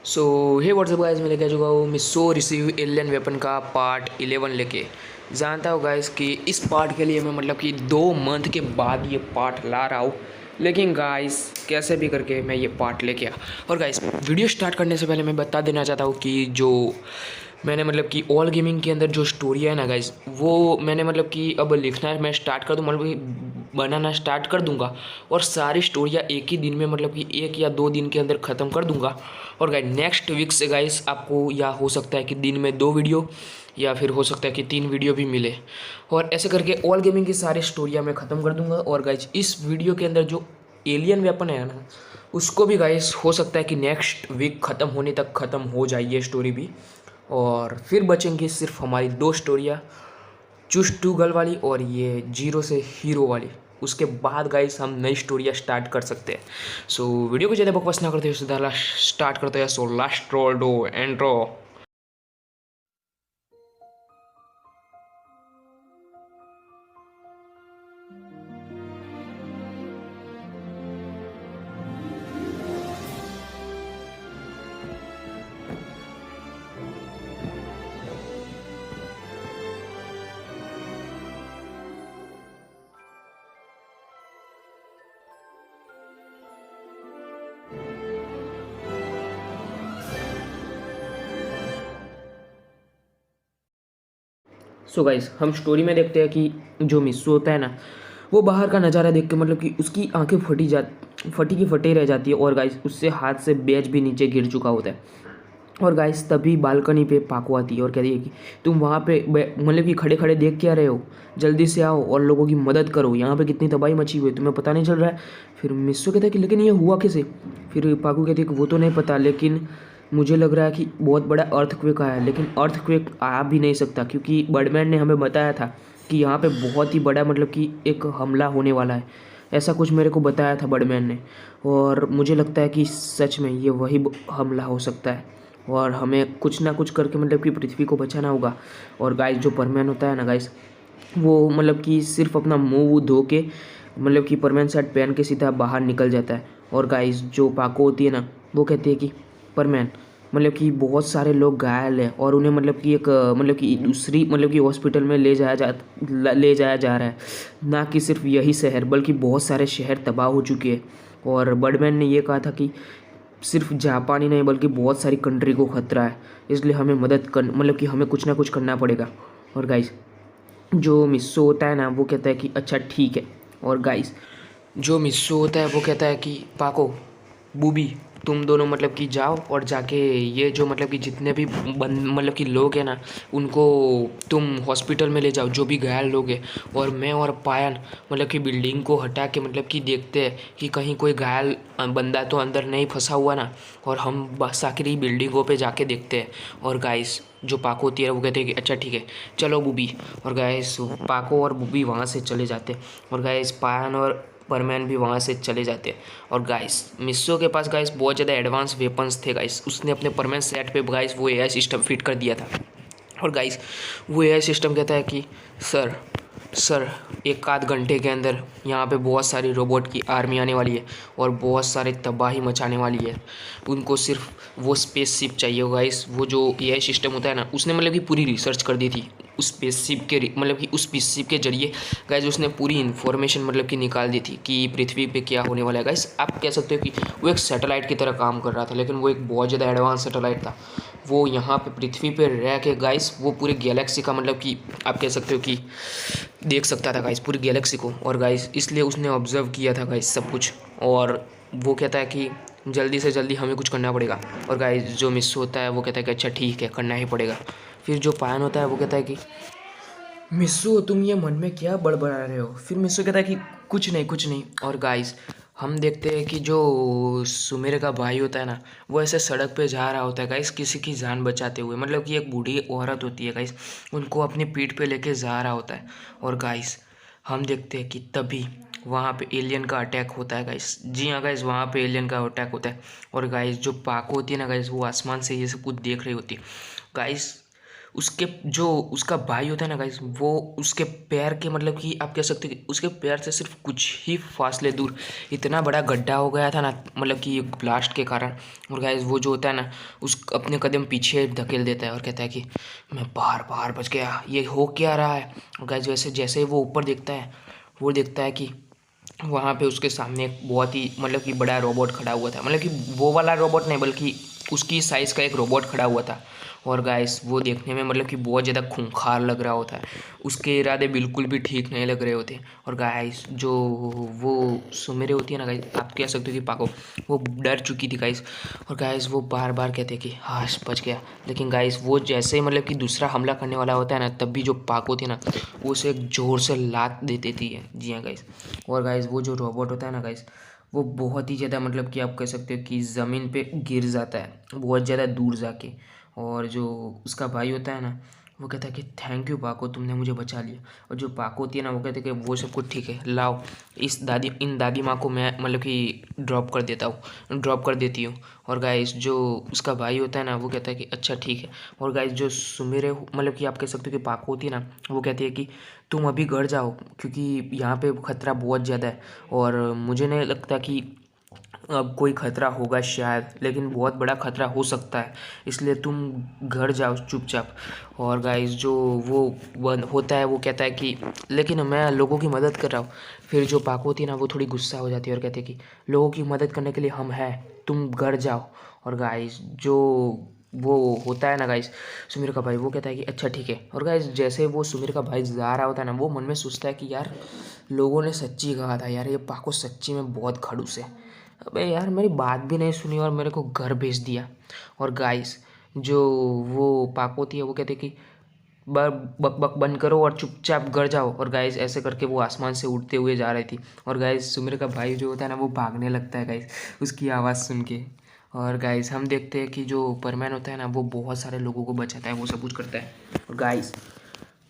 सो हे WhatsApp guys, मैं लेके आ चुका हूँ मिसो रिसीव एलियन वेपन का पार्ट 11 लेके। जानता हो गाइस कि इस पार्ट के लिए मैं मतलब कि 2 मंथ के बाद ये पार्ट ला रहा हूँ, लेकिन गाइस कैसे भी करके मैं ये पार्ट लेके आया। और गाइस वीडियो स्टार्ट करने से पहले मैं बता देना चाहता हूँ कि जो मैंने मतलब कि ऑल गेमिंग के अंदर जो स्टोरी है ना गाइस, वो मैंने मतलब कि अब लिखना है, मैं स्टार्ट कर दूँ मतलब कि बनाना स्टार्ट कर दूंगा और सारी स्टोरियाँ एक ही दिन में मतलब कि 1 या 2 दिन के अंदर ख़त्म कर दूंगा। और गाइस नेक्स्ट वीक से गाइस आपको या हो सकता है कि दिन में 2 वीडियो या फिर हो सकता है कि 3 वीडियो भी मिले, और ऐसे करके ऑल गेमिंग की सारी स्टोरियाँ मैं ख़त्म कर दूंगा। और गाइस इस वीडियो के अंदर जो एलियन वेपन है ना, उसको भी गाइस हो सकता है कि नेक्स्ट वीक ख़त्म होने तक ख़त्म हो जाए ये स्टोरी भी। और फिर बचेंगी सिर्फ हमारी 2 स्टोरियाँ, चुस टू गर्ल वाली और ये जीरो से हीरो वाली। उसके बाद गाइस हम नई स्टोरियाँ स्टार्ट कर सकते हैं। सो वीडियो को ज़्यादा बकवास ना करते हुए सीधा स्टार्ट करते हैं। सो लास्ट रोल डो एंट्रो। सो गाइस हम स्टोरी में देखते हैं कि जो मिस्सू होता है ना, वो बाहर का नज़ारा देख के मतलब कि उसकी आंखें फटी की फटी रह जाती है। और गाइस उससे हाथ से बैज भी नीचे गिर चुका होता है। और गाइस तभी बालकनी पे पाको आती है और कहती है कि तुम वहाँ पे मतलब कि खड़े खड़े देख क्या रहे हो, जल्दी से आओ और लोगों की मदद करो, यहाँ पे कितनी तबाही मची हुई है, तुम्हें पता नहीं चल रहा है। फिर मिस्सू कहता है कि लेकिन ये हुआ कैसे। फिर पाको कहती है कि वो तो नहीं पता, लेकिन मुझे लग रहा है कि बहुत बड़ा अर्थक्वेक आया है। लेकिन अर्थक्वेक आ भी नहीं सकता क्योंकि बर्डमैन ने हमें बताया था कि यहाँ पे बहुत ही बड़ा मतलब कि एक हमला होने वाला है। ऐसा कुछ मेरे को बताया था बर्डमैन ने, और मुझे लगता है कि सच में ये वही हमला हो सकता है और हमें कुछ ना कुछ करके मतलब कि पृथ्वी को बचाना होगा। और गाइस जो परमैन होता है ना गाइस, वो मतलब कि सिर्फ अपना मुंह धो के मतलब कि परमैन शर्ट पहन के सीधा बाहर निकल जाता है। और गाइस जो पाको होती है ना, वो कहती है कि परमैन मतलब कि बहुत सारे लोग घायल हैं और उन्हें मतलब कि एक मतलब कि दूसरी मतलब कि हॉस्पिटल में ले जाया जा रहा है। ना कि सिर्फ यही शहर बल्कि बहुत सारे शहर तबाह हो चुके हैं। और बर्डमैन ने ये कहा था कि सिर्फ जापान ही नहीं बल्कि बहुत सारी कंट्री को खतरा है, इसलिए हमें मदद कर मतलब कि हमें कुछ ना कुछ करना पड़ेगा। और गाइस जो मिस्सो होता है ना, वो कहता है कि अच्छा ठीक है। और गाइस जो मिस्सो होता है वो कहता है कि पाको, बूबी, तुम दोनों मतलब कि जाओ और जाके ये जो मतलब कि जितने भी मतलब कि लोग हैं ना, उनको तुम हॉस्पिटल में ले जाओ, जो भी घायल लोग हैं। और मैं और पायन मतलब कि बिल्डिंग को हटा के मतलब कि देखते हैं कि कहीं कोई घायल बंदा तो अंदर नहीं फंसा हुआ ना, और हम साकरी बिल्डिंगों पे जाके देखते हैं। और गाइस जो पाको होती है वो कहते हैं कि अच्छा ठीक है चलो बूबी। और गाइस पाको और बूबी वहाँ से चले जाते हैं और गाइस पायन और परमैन भी वहाँ से चले जाते हैं। और गाइस मिस्सो के पास गाइस बहुत ज़्यादा एडवांस वेपन्स थे गाइस, उसने अपने परमैन सेट पे गाइस वो एआई सिस्टम फिट कर दिया था। और गाइस वो एआई सिस्टम कहता है कि सर सर 1 आध घंटे के अंदर यहाँ पे बहुत सारी रोबोट की आर्मी आने वाली है और बहुत सारे तबाही मचाने वाली है। उनको सिर्फ वो स्पेसशिप चाहिए होगा। इस वो जो एआई सिस्टम होता है ना, उसने मतलब कि पूरी रिसर्च कर दी थी उस स्पेसशिप के मतलब कि उस स्पेसशिप के जरिए गाइस उसने पूरी इन्फॉर्मेशन मतलब कि निकाल दी थी कि पृथ्वी पे क्या होने वाला है। गाइस आप कह सकते हो कि वो एक सैटेलाइट की तरह काम कर रहा था, लेकिन वो एक बहुत ज़्यादा एडवांस सैटेलाइट था। वो यहाँ पे पृथ्वी पे रह के गाइस वो पूरे गैलेक्सी का मतलब कि आप कह सकते हो कि देख सकता था गाइस पूरी गैलेक्सी को। और गाइस इसलिए उसने ऑब्जर्व किया था गाइस सब कुछ। और वो कहता है कि जल्दी से जल्दी हमें कुछ करना पड़ेगा। और गाइस जो मिस होता है वो कहता है कि अच्छा ठीक है करना ही पड़ेगा। फिर जो पायन होता है वो कहता है कि मिस्सू तुम ये मन में क्या बड़बड़ा रहे हो। फिर मिस्सू कहता है कि कुछ नहीं कुछ नहीं। और गाइस हम देखते हैं कि जो सुमेर का भाई होता है ना, वो ऐसे सड़क पे जा रहा होता है गाइस किसी की जान बचाते हुए, मतलब कि एक बूढ़ी औरत होती है गाइस, उनको अपनी पीठ पे लेके जा रहा होता है। और गाइस हम देखते हैं कि तभी वहाँ पे एलियन का अटैक होता है गाइस। जी हाँ गाइस, वहाँ पे एलियन का अटैक होता है। और गाइस जो पाको होती है ना गाइस, वो आसमान से ये सब कुछ देख रही होती है गाइस। उसके जो उसका भाई होता है ना गाइस, वो उसके पैर के मतलब कि आप कह सकते हो कि उसके पैर से सिर्फ कुछ ही फासले दूर इतना बड़ा गड्ढा हो गया था ना, मतलब कि ब्लास्ट के कारण। और गाइस वो जो होता है ना, उस अपने कदम पीछे धकेल देता है और कहता है कि मैं बाहर बाहर बच गया, ये हो क्या रहा है। और गाइस वैसे जैसे ही वो ऊपर देखता है, वो देखता है कि वहाँ पे उसके सामने एक बहुत ही मतलब कि बड़ा रोबोट खड़ा हुआ था, मतलब कि वो वाला रोबोट नहीं बल्कि उसकी साइज़ का एक रोबोट खड़ा हुआ था। और गाइस वो देखने में मतलब कि बहुत ज़्यादा खूंखार लग रहा होता है, उसके इरादे बिल्कुल भी ठीक नहीं लग रहे होते। और गाइस जो वो सुमेरे होती है ना गाइस, आप कह सकते हो कि पाको, वो डर चुकी थी गाइस। और गाइस वो बार बार कहते कि हाँ बच गया। लेकिन गाइस वो जैसे मतलब कि दूसरा हमला करने वाला होता है ना, तब भी जो पाको थी ना, वो उसे एक ज़ोर से लात दे देती है। जी हाँ गाइस। और गाइस वो जो रोबोट होता है ना गाइस, वो बहुत ही ज़्यादा मतलब कि आप कह सकते हो कि ज़मीन पे गिर जाता है बहुत ज़्यादा दूर जाके। और जो उसका भाई होता है ना, वो कहता है कि थैंक यू पाको, तुमने मुझे बचा लिया। और जो पाको होती है ना, वो कहते हैं कि वो सब कुछ ठीक है, लाओ इन दादी माँ को मैं मतलब कि ड्रॉप कर देती हूँ। और गाइस जो उसका भाई होता है ना, वो कहता है कि अच्छा ठीक है। और गाइस जो सुमेरे मतलब कि आप कह सकते हो कि पाको होती है ना, वो कहती है कि तुम अभी घर जाओ क्योंकि यहाँ पे खतरा बहुत ज़्यादा है और मुझे नहीं लगता कि अब कोई खतरा होगा शायद, लेकिन बहुत बड़ा खतरा हो सकता है, इसलिए तुम घर जाओ चुपचाप। और गाइस जो वो होता है, वो कहता है कि लेकिन मैं लोगों की मदद कर रहा हूँ। फिर जो पाको होती है ना, वो थोड़ी गुस्सा हो जाती है और कहती है कि लोगों की मदद करने के लिए हम हैं, तुम घर जाओ। और गाइस जो वो होता है ना गाइस, सुमीर का भाई, वो कहता है कि अच्छा ठीक है। और गाइस जैसे वो सुमीर का भाई जा रहा होता है ना, वो मन में सोचता है कि यार लोगों ने सच्ची कहा था यार, ये पाको सच्ची में बहुत खड़ूस है। अबे यार मेरी बात भी नहीं सुनी और मेरे को घर भेज दिया। और गाइस जो वो पाको थी, वो कहते कि बक बक बंद करो और चुपचाप घर जाओ। और गाइस ऐसे करके वो आसमान से उड़ते हुए जा रही थी। और गाइस सुमीर का भाई जो होता है ना, वो भागने लगता है गाइस उसकी आवाज़ सुन के। और गाइस हम देखते हैं कि जो परमैन होता है ना, वो बहुत सारे लोगों को बचाता है, वो सब कुछ करता है। और गाइस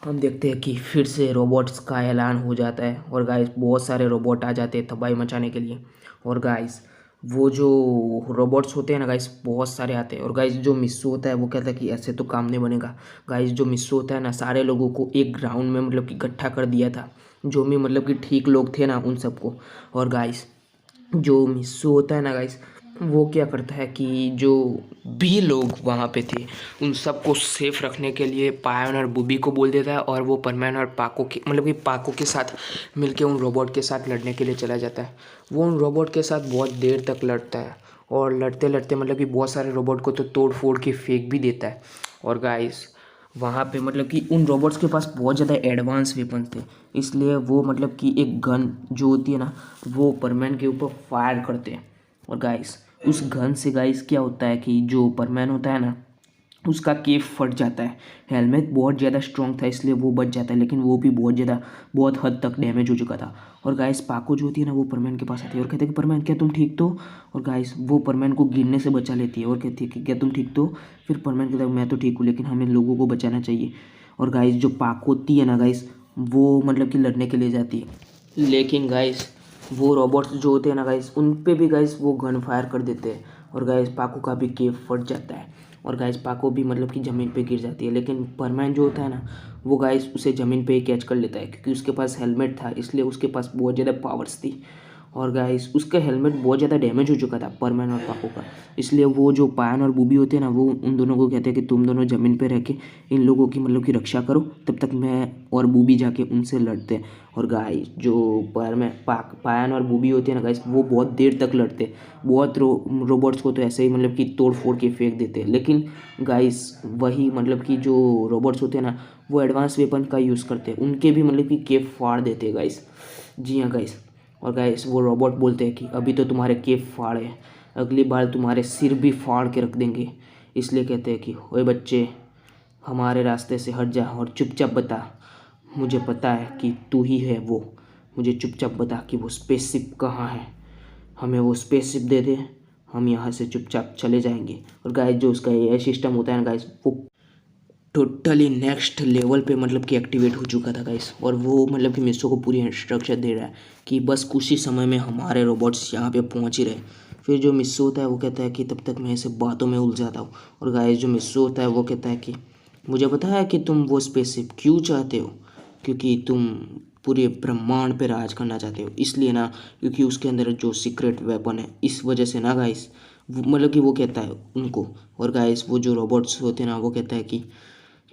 हम देखते हैं कि फिर से रोबोट्स का ऐलान हो जाता है और गाइस बहुत सारे रोबोट आ जाते हैं तबाही मचाने के लिए। और गाइस वो जो रोबोट्स होते हैं ना गाइस, बहुत सारे आते हैं। और गाइस जो मिस्सू होता है, वो कहता है कि ऐसे तो काम नहीं बनेगा। गाइस जो मिस्सू होता है ना, सारे लोगों को एक ग्राउंड में मतलब कि इकट्ठा कर दिया था, जो भी मतलब कि ठीक लोग थे ना उन सबको। और गाइस जो मिस्सू होता है ना गाइस, वो क्या करता है कि जो भी लोग वहाँ पे थे उन सबको सेफ रखने के लिए पायन और बुबी को बोल देता है, और वो परमैन और पाको के मतलब कि पाको के साथ मिलके उन रोबोट के साथ लड़ने के लिए चला जाता है। वो उन रोबोट के साथ बहुत देर तक लड़ता है और लड़ते लड़ते मतलब कि बहुत सारे रोबोट को तो तोड़ फोड़ के फेंक भी देता है। और गाइस वहाँ पे मतलब कि उन रोबोट्स के पास बहुत ज़्यादा एडवांस वेपन्स थे, इसलिए वो मतलब कि एक गन जो होती है ना, वो परमैन के ऊपर फायर करते हैं। और गाइस उस गन से गाइस क्या होता है कि जो परमैन होता है ना, उसका केफ फट जाता है। हेलमेट बहुत ज़्यादा स्ट्रॉन्ग था इसलिए वो बच जाता है, लेकिन वो भी बहुत हद तक डैमेज हो चुका था। और गाइस पाको जो होती है ना, वो परमैन के पास आती है और कहते हैं कि परमैन क्या तुम ठीक तो। और गाइस वो परमैन को गिरने से बचा लेती है और कहती है कि क्या तुम ठीक तो। फिर परमैन कहता है मैं तो ठीक हूँ, लेकिन हमें लोगों को बचाना चाहिए। और गाइस जो पाको होती है ना गाइस, वो मतलब कि लड़ने के लिए जाती है, लेकिन गाइस वो रोबोट्स जो होते हैं ना गाइस, उन पे भी गाइस वो गन फायर कर देते हैं। और गाइस पाको का भी केफ फट जाता है और गाइस पाको भी मतलब कि ज़मीन पे गिर जाती है। लेकिन परमैन जो होता है ना, वो गाइस उसे ज़मीन पे ही कैच कर लेता है क्योंकि उसके पास हेलमेट था, इसलिए उसके पास बहुत ज़्यादा पावर्स थी। और गाइस उसका हेलमेट बहुत ज़्यादा डैमेज हो चुका था परमैन और पाको का, इसलिए वो जो पायन और बूबी होते हैं ना, वो उन दोनों को कहते हैं कि तुम दोनों ज़मीन पे रह के इन लोगों की मतलब कि रक्षा करो, तब तक मैं और बूबी जाके उनसे लड़ते हैं। और गाइस जो पायन और बूबी होते हैं ना गाइस, वो बहुत देर तक लड़ते हैं। बहुत रोबोट्स को तो ऐसे ही मतलब कि तोड़ फोड़ के फेंक देते हैं, लेकिन गाइस वही मतलब कि जो रोबोट्स होते हैं ना, वो एडवांस वेपन का यूज़ करते हैं, उनके भी मतलब कि केप फाड़ देते हैं गाइस। जी हाँ गाइस। और गाइस वो रोबोट बोलते हैं कि अभी तो तुम्हारे केप फाड़ है, अगली बार तुम्हारे सिर भी फाड़ के रख देंगे। इसलिए कहते हैं कि ओए बच्चे, हमारे रास्ते से हट जा और चुपचाप बता, मुझे पता है कि तू ही है वो, मुझे चुपचाप बता कि वो स्पेसशिप कहाँ है, हमें वो स्पेसशिप दे दे, हम यहाँ से चुपचाप चले जाएंगे। और गाइस जो उसका एआई सिस्टम होता है ना गाइस, वो टोटली नेक्स्ट लेवल पे मतलब कि एक्टिवेट हो चुका था गाइस। और वो मतलब कि मिसो को पूरी इंस्ट्रक्शन दे रहा है कि बस कुछ ही समय में हमारे रोबोट्स यहाँ पे पहुँच ही रहे। फिर जो मिसो होता है वो कहता है कि तब तक मैं इसे बातों में उलझाता हूँ। और गाइस जो मिसो होता है वो कहता है कि मुझे पता है कि तुम वो स्पेसशिप क्यों चाहते हो, क्योंकि तुम पूरे ब्रह्मांड पे राज करना चाहते हो, इसलिए ना, क्योंकि उसके अंदर जो सीक्रेट वेपन है, इस वजह से ना गाइस, मतलब कि वो कहता है उनको, और गाइस वो जो रोबोट्स होते हैं ना, वो कहता है कि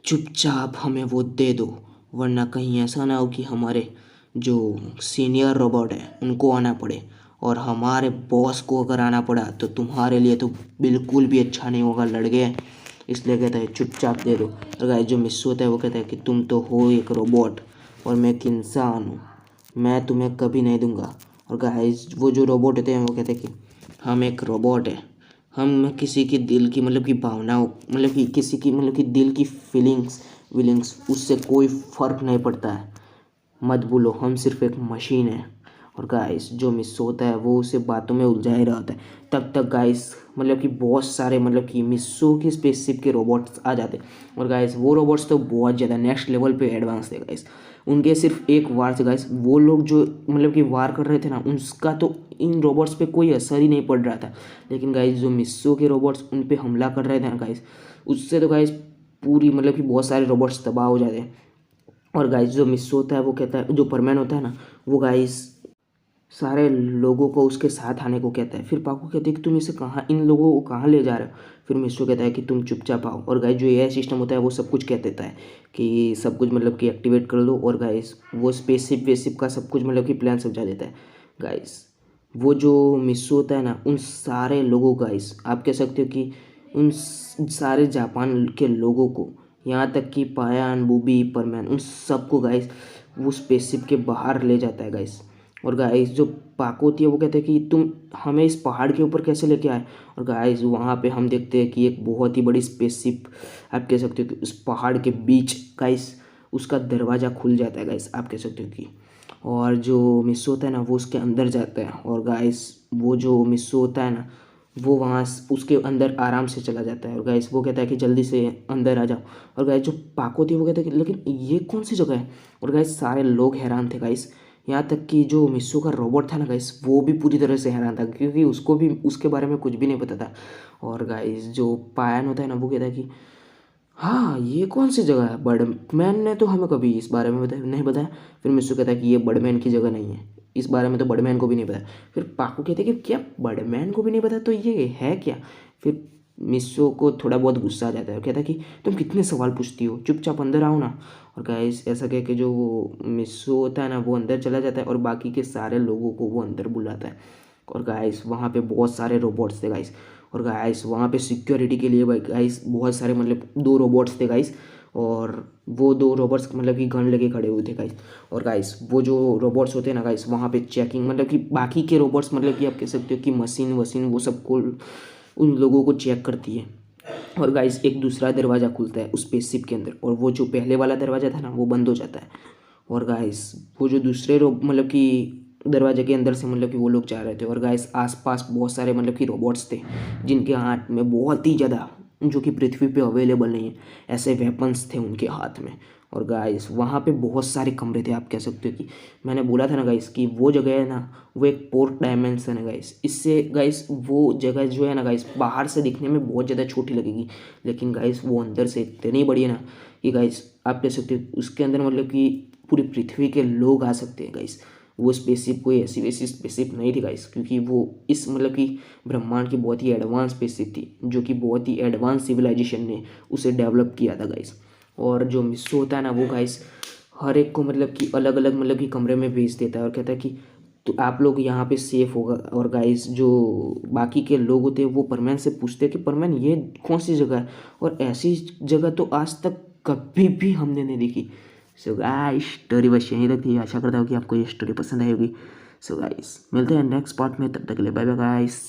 चुपचाप हमें वो दे दो, वरना कहीं ऐसा ना हो कि हमारे जो सीनियर रोबोट है उनको आना पड़े, और हमारे बॉस को अगर आना पड़ा तो तुम्हारे लिए तो बिल्कुल भी अच्छा नहीं होगा लड़के। इसलिए कहता है चुपचाप दे दो। और गाइस जो मिस होता है वो कहता है कि तुम तो हो एक रोबोट और मैं एक इंसान हूँ, मैं तुम्हें कभी नहीं दूंगा। और गाइस वो जो रोबोट होते हैं वो कहते हैं कि हम एक रोबोट है, हम किसी की दिल की मतलब कि भावनाओं, मतलब कि किसी की मतलब कि दिल की फीलिंग्स विलिंग्स उससे कोई फ़र्क नहीं पड़ता है, मत भूलो हम सिर्फ एक मशीन है। और गाइस जो मिस होता है वो उसे बातों में उलझा ही रहता है। तब तक गाइस मतलब कि बहुत सारे मतलब कि मिस्सो के स्पेसशिप के रोबोट्स आ जाते हैं। और गाइस वो रोबोट्स तो बहुत ज़्यादा नेक्स्ट लेवल पे एडवांस थे गाइस। उनके सिर्फ एक वार से गाइस, वो लोग जो मतलब कि वार कर रहे थे ना, उसका तो इन रोबोट्स पे कोई असर ही नहीं पड़ रहा था। लेकिन गाइस जो मिस्सो के रोबोट्स उन पे हमला कर रहे थे ना गाइस, उससे तो गाइस पूरी मतलब कि बहुत सारे रोबोट्स तबाह हो जाते हैं। और गाइस जो मिस होता है वो कहता है, जो परमैन होता है ना, वो गाइस सारे लोगों को उसके साथ आने को कहता है। फिर पाकू कहते हैं कि तुम इसे कहाँ, इन लोगों को कहाँ ले जा रहे हो। फिर मिस्सो कहता है कि तुम चुपचाप आओ। और गाइस जो एआई सिस्टम होता है वो सब कुछ कह देता है कि सब कुछ मतलब कि एक्टिवेट कर दो। और गाइस वो स्पेसशिप वेसिप का सब कुछ मतलब कि प्लान समझा देता है। गाइस वो जो मिस्सो होता है ना, उन सारे लोगों गाइस आप कह सकते हो कि उन सारे जापान के लोगों को, यहाँ तक कि पायान बूबी परमैन, उन सबको गाइस वो स्पेसशिप के बाहर ले जाता है गाइस। और गाइस जो पाको होती है वो कहते हैं कि तुम हमें इस पहाड़ के ऊपर कैसे लेके आए। और गाइस वहाँ पे हम देखते हैं कि एक बहुत ही बड़ी स्पेसशिप, आप कह सकते हो कि उस पहाड़ के बीच गाइस उसका दरवाज़ा खुल जाता है गाइस, आप कह सकते हो कि। और जो मिस्सो होता है ना वो उसके अंदर जाता है। और गाइस वो जो मिस्सो होता है ना वो वहाँ उसके अंदर आराम से चला जाता है। और गाइस वो कहता है कि जल्दी से अंदर आ जाओ। और गाइस जो पाको थी वो कहता है कि लेकिन ये कौन सी जगह है। और गाइस सारे लोग हैरान थे गाइस, यहाँ तक कि जो मिस्सो का रोबोट था ना गाइस वो भी पूरी तरह से हैरान था, क्योंकि उसको भी उसके बारे में कुछ भी नहीं पता था। और गाइस जो पायन होता है ना वो कहता है कि हाँ ये कौन सी जगह है, बर्डमैन ने तो हमें कभी इस बारे में नहीं बताया। फिर मिस्सू कहता है कि ये बर्डमैन की जगह नहीं है, इस बारे में तो बर्डमैन को भी नहीं पता। फिर पाकू कहते हैं कि क्या बर्डमैन को भी नहीं पता, तो ये है क्या। फिर मिस्सू को थोड़ा बहुत गुस्सा आ जाता है और कहता है कि तुम कितने सवाल पूछती हो, चुपचाप अंदर आओ ना। और गाइस ऐसा कह के जो वो मिस्सू होता है ना वो अंदर चला जाता है और बाकी के सारे लोगों को वो अंदर बुलाता है। और गाइस वहाँ पे बहुत सारे रोबोट्स थे गाइस। और गाइस वहाँ पे सिक्योरिटी के लिए भाई गाइस बहुत सारे मतलब 2 रोबोट्स थे गाइस। और वो 2 रोबोट्स मतलब कि गन लेके खड़े हुए थे गाइस। और गाइस वो जो रोबोट्स होते हैं ना गाइस वहाँ पे चेकिंग, मतलब कि बाकी के रोबोट्स मतलब कि आप कह सकते हो कि मशीन वशीन वो सब को उन लोगों को चेक करती है। और गाइस एक दूसरा दरवाज़ा खुलता है उस स्पेसशिप के अंदर, और वो जो पहले वाला दरवाज़ा था ना वो बंद हो जाता है। और गाइस वो जो दूसरे मतलब कि दरवाजे के अंदर से मतलब कि वो लोग जा रहे थे। और गाइस आसपास बहुत सारे मतलब कि रोबोट्स थे जिनके हाथ में बहुत ही ज़्यादा, जो कि पृथ्वी पे अवेलेबल नहीं है, ऐसे वेपन्स थे उनके हाथ में। और गाइस वहाँ पे बहुत सारे कमरे थे, आप कह सकते हो कि मैंने बोला था ना गाइस कि वो जगह है ना वो एक पोर्ट डायमेंशन है गाइस। इससे गाइस वो जगह जो है ना गाइस बाहर से दिखने में बहुत ज़्यादा छोटी लगेगी, लेकिन गाइस वो अंदर से इतनी बड़ी है ना कि गाइस आप कह सकते हो उसके अंदर मतलब कि पूरी पृथ्वी के लोग आ सकते हैं गाइस। वो स्पेसशिप कोई ऐसी वैसी स्पेसशिप नहीं थी गाइस, क्योंकि वो इस मतलब कि ब्रह्मांड की बहुत ही एडवांस स्पेसशिप थी, जो कि बहुत ही एडवांस सिविलाइजेशन ने उसे डेवलप किया था गाइस। और जो मिस्सो होता है ना वो गाइस हर एक को मतलब कि अलग अलग मतलब कि कमरे में भेज देता है और कहता है कि तो आप लोग यहाँ पे सेफ होगा। और गाइस जो बाकी के लोग होते हैं वो परमैन से पूछते हैं कि परमैन ये कौन सी जगह है, और ऐसी जगह तो आज तक कभी भी हमने नहीं देखी। सो गाइस स्टोरी बस यहीं तक थी, आशा करता हूँ कि आपको ये स्टोरी पसंद आई होगी। सो गाइस मिलते हैं नेक्स्ट पार्ट में, तब तक के लिए बाय बाय गाइस।